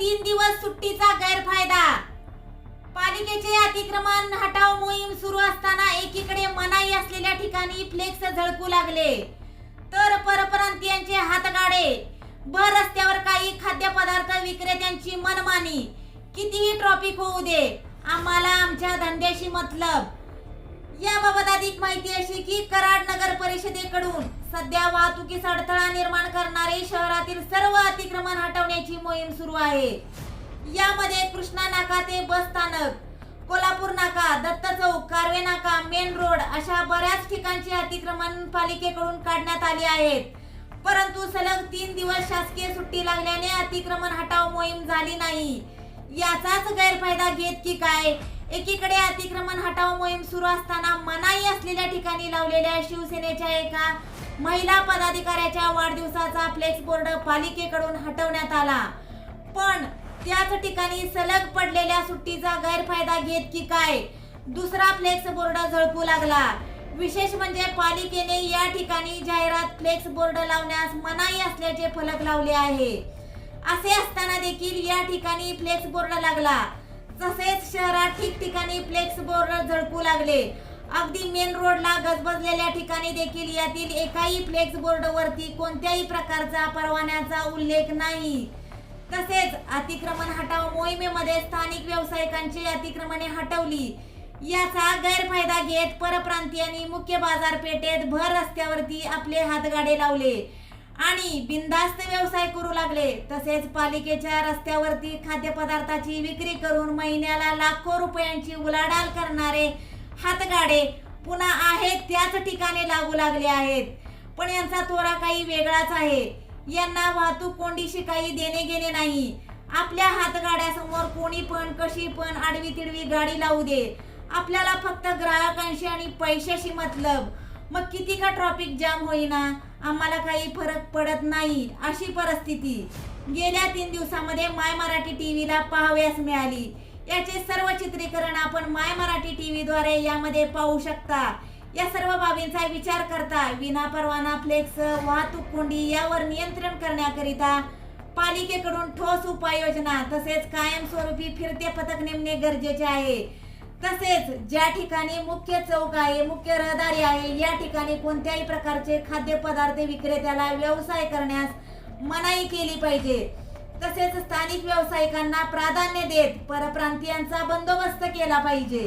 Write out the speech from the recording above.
3 दिवस सुट्टीचा गैरफायदा। पालिकेचे अतिक्रमण हटाव मोहीम सुरू असताना एकीकडे मनाई असलेल्या ठिकाणी फ्लेक्स झळकू लागले, तर परप्रांतीयांचे हातगाडे, भर रस्त्यावर काही खाद्यपदार्थ विक्रेत्यांची मनमानी। कितीही ट्रॉफिक होऊ दे, आम्हाला आमच्या धंद्याशी मतलब। याबाबत अधिक माहिती अशी की कराड नगर परिषदेकडून सध्या वाहतुकीस अडथळा निर्माण करणारे शहरातील सर्व अतिक्रमण हटवण्याची मोहीम सुरू आहे। यामध्ये कृष्णा नाका ते बस स्थानक, कोल्हापूर नाका, दत्त चौक, कारवे नाका, मेन रोड अशा बऱ्याच ठिकाणची अतिक्रमण पालिकेकडून काढण्यात आली आहेत। परंतु सलग 3 दिवस शासकीय सुट्टी लागल्याने अतिक्रमण हटाव मोहीम झाली नाही। याचाच गैरफायदा घेत की काय एकीकडे अतिक्रमण हटाव मोहीम सुरू असताना मनाई असलेल्या ठिकाणी लावलेल्या शिवसेनेच्या एका महिला पदाधिकाऱ्याच्या वाढदिवसाचा फ्लेक्स बोर्ड पालिकेकडून हटवण्यात आला, पण त्याच ठिकाणी सलग पडलेल्या सुट्टीचा गैरफायदा घेत की काय दुसरा फ्लेक्स बोर्ड झळकू लागला। विशेष म्हणजे पालिकेने या ठिकाणी जाहिरात फ्लेक्स बोर्ड लावण्यास मनाई असल्याचे फलक लावले आहे। असे असताना देखील या ठिकाणी फ्लेक्स बोर्ड लागला। तसेच शहरात ठिकठिकाणी फ्लेक्स बोर्ड झळकू लागले। अगदी मेन रोडला गजबजलेल्या ठिकाणी देखील यातील एकाही फ्लेक्स बोर्ड वरती कोणत्याही प्रकारचा परवान्याचा उल्लेख नाही। तसेच अतिक्रमण हटाव मोहिमेमध्ये स्थानिक व्यावसायिकांची अतिक्रमणे हटवली, याचा गैरफायदा घेत परप्रांतीयांनी मुख्य बाजारपेठेत भर रस्त्यावरती आपले हातगाडे लावले आणि बिनधास्त व्यवसाय करू लागले। तसेच पालिकेच्या रस्त्यावरती खाद्यपदार्थाची विक्री करून महिन्याला लाखो रुपयांची उलाढाल करणारे हातगाडे पुन्हा आहेत त्याच ठिकाणी लागू लागले आहेत। पण यांचा तोरा काही वेगळाच आहे। यांना वाहतूक कोंडीशी काही देणे घेणे नाही। आपल्या हातगाड्यासमोर कोणी पण कशी पण आडवी तिडवी गाडी लावू दे, आपल्याला फक्त ग्राहकांशी आणि पैशाशी मतलब। मग किती का ट्रॅफिक जाम होईना, आम्हाला काही फरक पडत नाही अशी परिस्थिती गेल्या 3 दिवसांमध्ये माय मराठी टीव्हीला पाहावयास मिळाली। याचे सर्व चित्रीकरण आपण माय मराठी टीव्ही द्वारे यामध्ये पाहू शकता। या सर्व बाबींचा विचार करता विनापरवाना फ्लेक्स, वाहतूक कोंडी यावर नियंत्रण करण्याकरिता पालिकेकडून ठोस उपाययोजना तसेच कायमस्वरूपी फिरते पथक नेमणे गरजेचे आहे। तसेच ज्या ठिकाणी मुख्य चौक आहे, मुख्य रहदारी आहे, या ठिकाणी कोणत्याही प्रकारचे खाद्यपदार्थ विक्रेत्याला व्यवसाय करण्यास मनाई केली पाहिजे। तसेच स्थानिक व्यावसायिकांना प्राधान्य देत परप्रांतीयांचा बंदोबस्त केला पाहिजे।